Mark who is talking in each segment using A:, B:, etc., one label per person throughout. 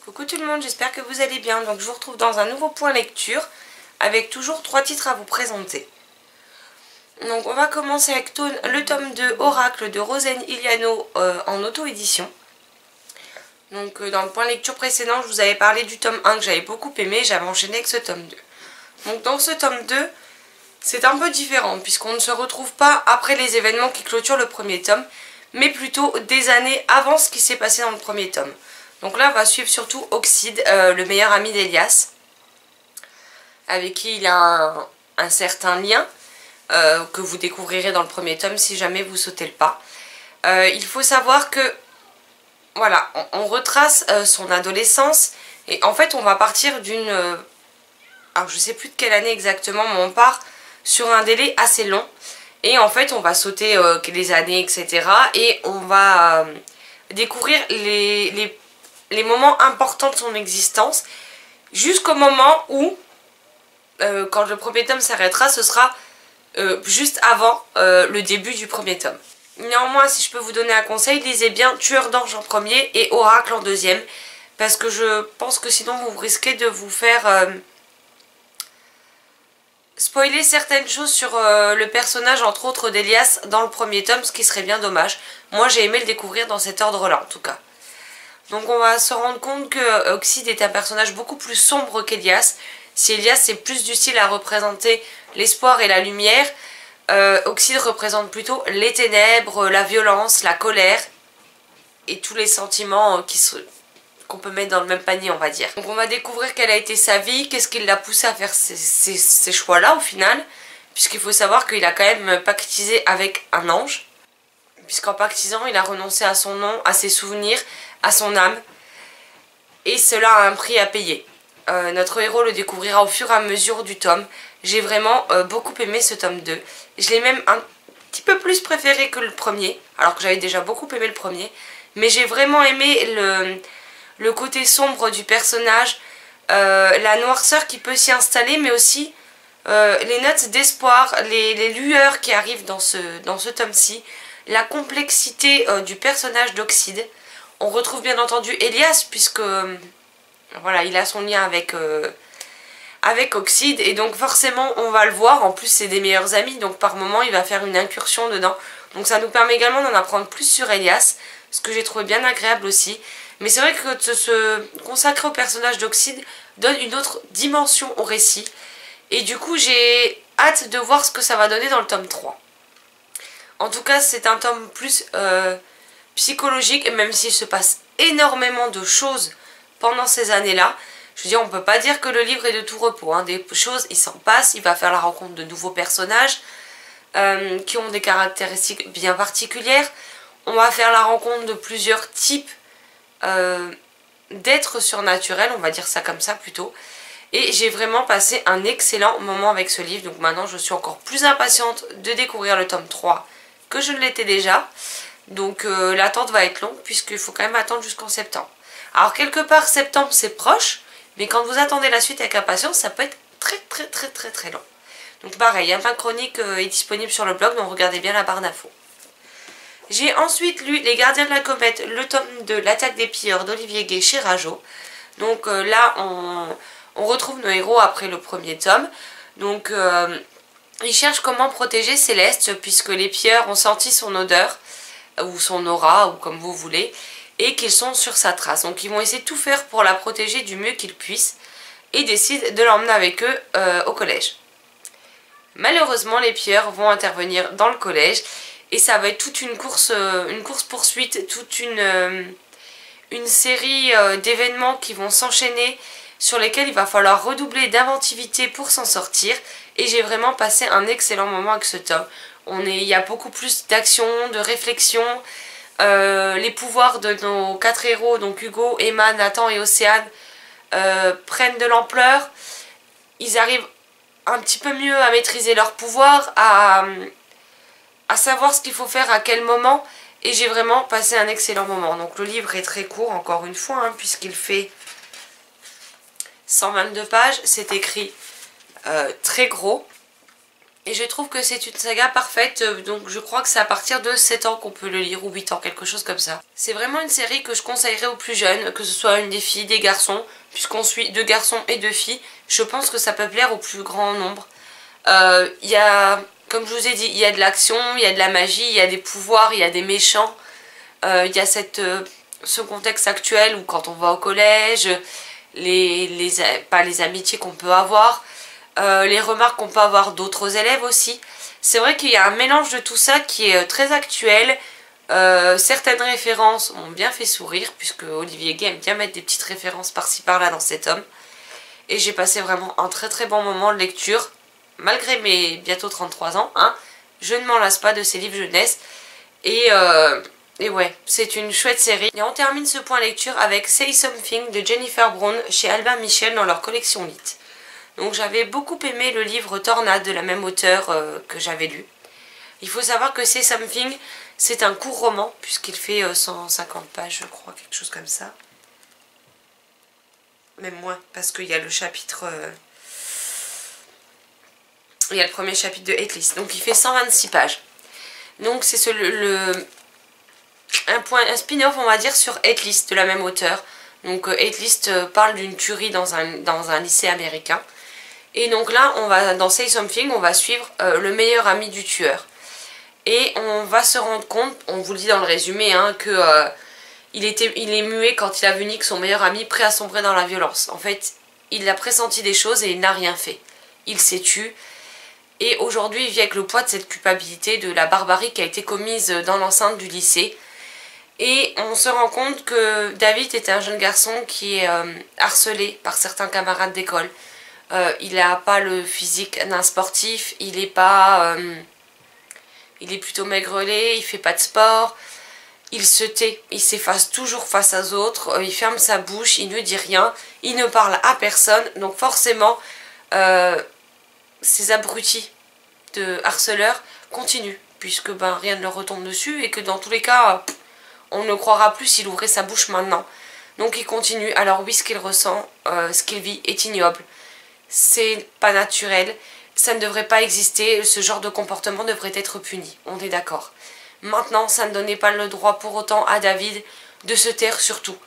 A: Coucou tout le monde, j'espère que vous allez bien. Donc je vous retrouve dans un nouveau point lecture avec toujours 3 titres à vous présenter. Donc on va commencer avec le tome 2 Oracle de Rosen Iliano en auto-édition. Donc dans le point lecture précédent, je vous avais parlé du tome 1 que j'avais beaucoup aimé, j'avais enchaîné avec ce tome 2. Donc dans ce tome 2, c'est un peu différent puisqu'on ne se retrouve pas après les événements qui clôturent le premier tome, mais plutôt des années avant ce qui s'est passé dans le premier tome. Donc là, on va suivre surtout Oxide, le meilleur ami d'Elias, avec qui il a un certain lien que vous découvrirez dans le premier tome si jamais vous sautez le pas. Il faut savoir que, voilà, on retrace son adolescence et en fait on va partir d'une... alors je sais plus de quelle année exactement, mais on part sur un délai assez long. Et en fait on va sauter les années, etc. Et on va découvrir les moments importants de son existence, jusqu'au moment où, quand le premier tome s'arrêtera, ce sera juste avant le début du premier tome. Néanmoins, si je peux vous donner un conseil, lisez bien Tueur d'ange en premier et Oracle en deuxième, parce que je pense que sinon vous risquez de vous faire spoiler certaines choses sur le personnage, entre autres d'Elias, dans le premier tome, ce qui serait bien dommage. Moi j'ai aimé le découvrir dans cet ordre-là en tout cas. Donc on va se rendre compte que Oxide est un personnage beaucoup plus sombre qu'Elias. Si Elias c'est plus du style à représenter l'espoir et la lumière, Oxide représente plutôt les ténèbres, la violence, la colère et tous les sentiments qu'on peut mettre dans le même panier, on va dire. Donc on va découvrir quelle a été sa vie, qu'est-ce qui l'a poussé à faire ces choix-là au final, puisqu'il faut savoir qu'il a quand même pactisé avec un ange, puisqu'en pactisant il a renoncé à son nom, à ses souvenirs, à son âme, et cela a un prix à payer. Notre héros le découvrira au fur et à mesure du tome. J'ai vraiment beaucoup aimé ce tome 2. Je l'ai même un petit peu plus préféré que le premier, alors que j'avais déjà beaucoup aimé le premier, mais j'ai vraiment aimé le côté sombre du personnage, la noirceur qui peut s'y installer, mais aussi les notes d'espoir, les lueurs qui arrivent dans ce tome-ci, la complexité du personnage d'Oxide. On retrouve bien entendu Elias, puisque voilà, il a son lien avec Oxide, et donc forcément on va le voir. En plus c'est des meilleurs amis, donc par moment il va faire une incursion dedans. Donc ça nous permet également d'en apprendre plus sur Elias, ce que j'ai trouvé bien agréable aussi. Mais c'est vrai que de se consacrer au personnage d'Oxide donne une autre dimension au récit. Et du coup j'ai hâte de voir ce que ça va donner dans le tome 3. En tout cas c'est un tome plus psychologique, même s'il se passe énormément de choses pendant ces années-là. Je veux dire, on peut pas dire que le livre est de tout repos, hein. Des choses, il s'en passe, il va faire la rencontre de nouveaux personnages qui ont des caractéristiques bien particulières. On va faire la rencontre de plusieurs types d'êtres surnaturels, on va dire ça comme ça plutôt. Et j'ai vraiment passé un excellent moment avec ce livre, donc maintenant je suis encore plus impatiente de découvrir le tome 3 que je ne l'étais déjà. Donc l'attente va être longue puisqu'il faut quand même attendre jusqu'en septembre. Alors quelque part septembre c'est proche, mais quand vous attendez la suite avec impatience, ça peut être très long. Donc pareil, un pain chronique est disponible sur le blog, donc regardez bien la barre d'infos. J'ai ensuite lu Les Gardiens de la Comète, le tome de L'attaque des pilleurs d'Olivier Gay chez Rajo. Donc là on retrouve nos héros après le premier tome. Donc ils cherchent comment protéger Céleste, puisque les pilleurs ont senti son odeur, ou son aura, ou comme vous voulez, et qu'ils sont sur sa trace. Donc ils vont essayer de tout faire pour la protéger du mieux qu'ils puissent, et décident de l'emmener avec eux au collège. Malheureusement les pilleurs vont intervenir dans le collège, et ça va être toute une course-poursuite, toute une série d'événements qui vont s'enchaîner, sur lesquels il va falloir redoubler d'inventivité pour s'en sortir. Et j'ai vraiment passé un excellent moment avec ce tome. Il y a beaucoup plus d'action, de réflexion. Les pouvoirs de nos 4 héros, donc Hugo, Emma, Nathan et Océane, prennent de l'ampleur. Ils arrivent un petit peu mieux à maîtriser leurs pouvoirs, à savoir ce qu'il faut faire à quel moment. Et j'ai vraiment passé un excellent moment. Donc le livre est très court, encore une fois, hein, puisqu'il fait 122 pages. C'est écrit très gros. Et je trouve que c'est une saga parfaite, donc je crois que c'est à partir de 7 ans qu'on peut le lire, ou 8 ans, quelque chose comme ça. C'est vraiment une série que je conseillerais aux plus jeunes, que ce soit une des filles, des garçons, puisqu'on suit 2 garçons et 2 filles. Je pense que ça peut plaire au plus grand nombre. Il y a, comme je vous ai dit, il y a de l'action, il y a de la magie, il y a des pouvoirs, il y a des méchants. Il y a ce contexte actuel où quand on va au collège, pas les amitiés qu'on peut avoir, les remarques qu'on peut avoir d'autres élèves aussi. C'est vrai qu'il y a un mélange de tout ça qui est très actuel. Certaines références m'ont bien fait sourire, puisque Olivier Gay aime bien mettre des petites références par-ci par-là dans cet homme. Et j'ai passé vraiment un très très bon moment de lecture, malgré mes bientôt 33 ans. Hein, je ne m'en lasse pas de ces livres jeunesse. Et ouais, c'est une chouette série. Et on termine ce point lecture avec Say Something de Jennifer Brown chez Albin Michel dans leur collection Lit. Donc j'avais beaucoup aimé le livre Tornade de la même auteure que j'avais lu. Il faut savoir que Say Something, c'est un court roman, puisqu'il fait 150 pages, je crois, quelque chose comme ça. Même moins, parce qu'il y a le chapitre... il y a le premier chapitre de Headlist. Donc il fait 126 pages. Donc c'est un spin-off, on va dire, sur Headlist de la même auteure. Donc Headlist parle d'une tuerie dans un lycée américain. Et donc là, dans Say Something, on va suivre le meilleur ami du tueur. Et on va se rendre compte, on vous le dit dans le résumé, hein, que il est muet quand il a vu Nick, son meilleur ami, prêt à sombrer dans la violence. En fait, il a pressenti des choses et il n'a rien fait. Il s'est tué. Et aujourd'hui, il vit avec le poids de cette culpabilité, de la barbarie qui a été commise dans l'enceinte du lycée. Et on se rend compte que David est un jeune garçon qui est harcelé par certains camarades d'école. Il n'a pas le physique d'un sportif, il est plutôt maigrelet, il fait pas de sport, il se tait, il s'efface toujours face aux autres, il ferme sa bouche, il ne dit rien, il ne parle à personne, donc forcément ces abrutis de harceleurs continuent, puisque rien ne leur retombe dessus et que dans tous les cas on ne croira plus s'il ouvrait sa bouche maintenant. Donc il continue. Alors oui, ce qu'il ressent, ce qu'il vit est ignoble. C'est pas naturel, ça ne devrait pas exister, ce genre de comportement devrait être puni, on est d'accord. Maintenant, ça ne donnait pas le droit pour autant à David de se taire surtout.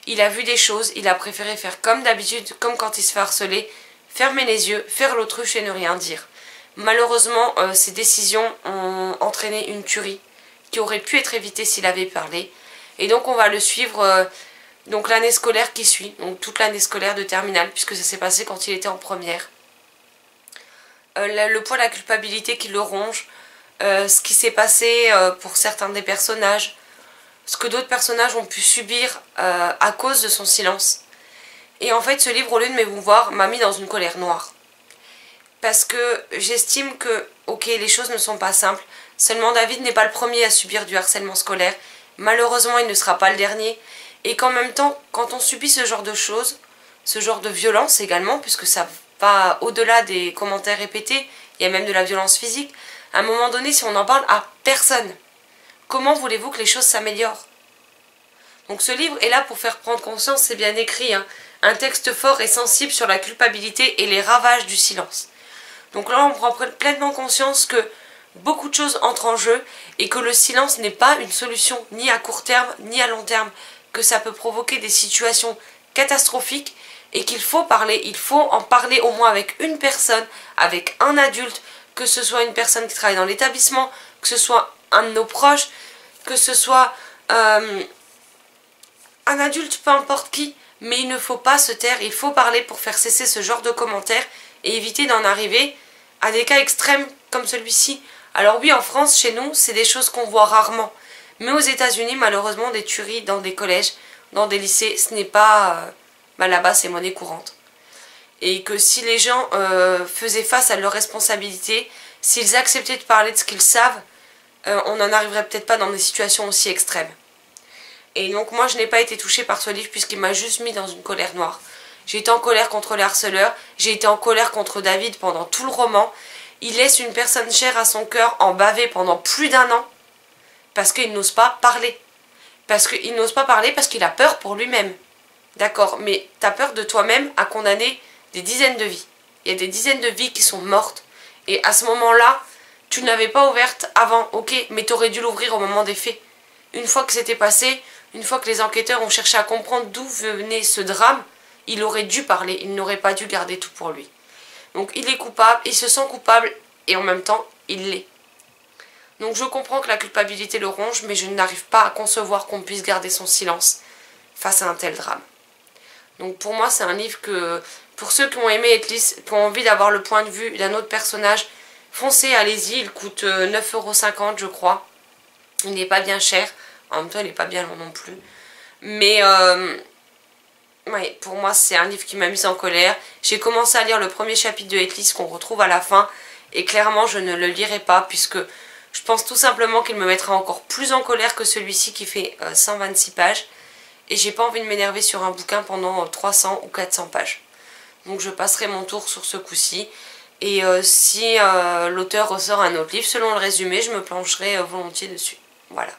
A: Il a vu des choses, il a préféré faire comme d'habitude, comme quand il se fait harceler, fermer les yeux, faire l'autruche et ne rien dire. Malheureusement, ces décisions ont entraîné une tuerie qui aurait pu être évitée s'il avait parlé. Et donc on va le suivre... donc l'année scolaire qui suit, donc toute l'année scolaire de terminale, puisque ça s'est passé quand il était en première. Le poids de la culpabilité qui le ronge, ce qui s'est passé pour certains des personnages, ce que d'autres personnages ont pu subir à cause de son silence. Et en fait, ce livre, au lieu de m'émouvoir, m'a mis dans une colère noire. Parce que j'estime que, ok, les choses ne sont pas simples, seulement David n'est pas le premier à subir du harcèlement scolaire, malheureusement il ne sera pas le dernier, et qu'en même temps, quand on subit ce genre de choses, ce genre de violence également, puisque ça va au-delà des commentaires répétés, il y a même de la violence physique, à un moment donné, si on n'en parle à personne, comment voulez-vous que les choses s'améliorent? Donc ce livre est là pour faire prendre conscience, c'est bien écrit, hein, un texte fort et sensible sur la culpabilité et les ravages du silence. Donc là, on prend pleinement conscience que beaucoup de choses entrent en jeu et que le silence n'est pas une solution ni à court terme ni à long terme, que ça peut provoquer des situations catastrophiques et qu'il faut parler, il faut en parler au moins avec une personne, avec un adulte, que ce soit une personne qui travaille dans l'établissement, que ce soit un de nos proches, que ce soit un adulte, peu importe qui, mais il ne faut pas se taire, il faut parler pour faire cesser ce genre de commentaires et éviter d'en arriver à des cas extrêmes comme celui-ci. Alors oui, en France, chez nous, c'est des choses qu'on voit rarement. Mais aux États-Unis, malheureusement, des tueries dans des collèges, dans des lycées, ce n'est pas... là-bas, c'est monnaie courante. Et que si les gens faisaient face à leurs responsabilités, s'ils acceptaient de parler de ce qu'ils savent, on n'en arriverait peut-être pas dans des situations aussi extrêmes. Et donc moi, je n'ai pas été touchée par ce livre puisqu'il m'a juste mis dans une colère noire. J'ai été en colère contre les harceleurs, j'ai été en colère contre David pendant tout le roman. Il laisse une personne chère à son cœur en baver pendant plus d'1 an parce qu'il n'ose pas parler. Parce qu'il n'ose pas parler parce qu'il a peur pour lui-même. D'accord, mais t'as peur de toi-même à condamner des dizaines de vies. Il y a des dizaines de vies qui sont mortes Et à ce moment-là, tu ne l'avais pas ouverte avant, ok, mais tu aurais dû l'ouvrir au moment des faits. Une fois que c'était passé, une fois que les enquêteurs ont cherché à comprendre d'où venait ce drame, il aurait dû parler, il n'aurait pas dû garder tout pour lui. Donc il est coupable, il se sent coupable et en même temps, il l'est. Donc je comprends que la culpabilité le ronge, mais je n'arrive pas à concevoir qu'on puisse garder son silence face à un tel drame. Donc pour moi, c'est un livre que, pour ceux qui ont aimé Headless, qui ont envie d'avoir le point de vue d'un autre personnage, foncez, allez-y, il coûte 9,50 € je crois. Il n'est pas bien cher, en même temps il n'est pas bien long non plus. Mais ouais, pour moi c'est un livre qui m'a mise en colère. J'ai commencé à lire le premier chapitre de Headless qu'on retrouve à la fin, et clairement je ne le lirai pas puisque je pense tout simplement qu'il me mettra encore plus en colère que celui-ci qui fait 126 pages. Et j'ai pas envie de m'énerver sur un bouquin pendant 300 ou 400 pages. Donc je passerai mon tour sur ce coup-ci. Et si l'auteur ressort un autre livre, selon le résumé, je me pencherai volontiers dessus. Voilà.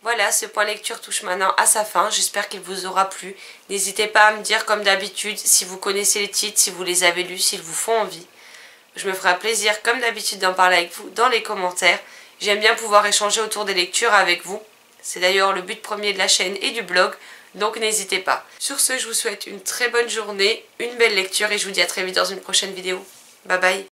A: Voilà, ce point lecture touche maintenant à sa fin. J'espère qu'il vous aura plu. N'hésitez pas à me dire comme d'habitude si vous connaissez les titres, si vous les avez lus, s'ils vous font envie. Je me ferai un plaisir comme d'habitude d'en parler avec vous dans les commentaires. J'aime bien pouvoir échanger autour des lectures avec vous. C'est d'ailleurs le but premier de la chaîne et du blog, donc n'hésitez pas. Sur ce, je vous souhaite une très bonne journée, une belle lecture et je vous dis à très vite dans une prochaine vidéo. Bye bye.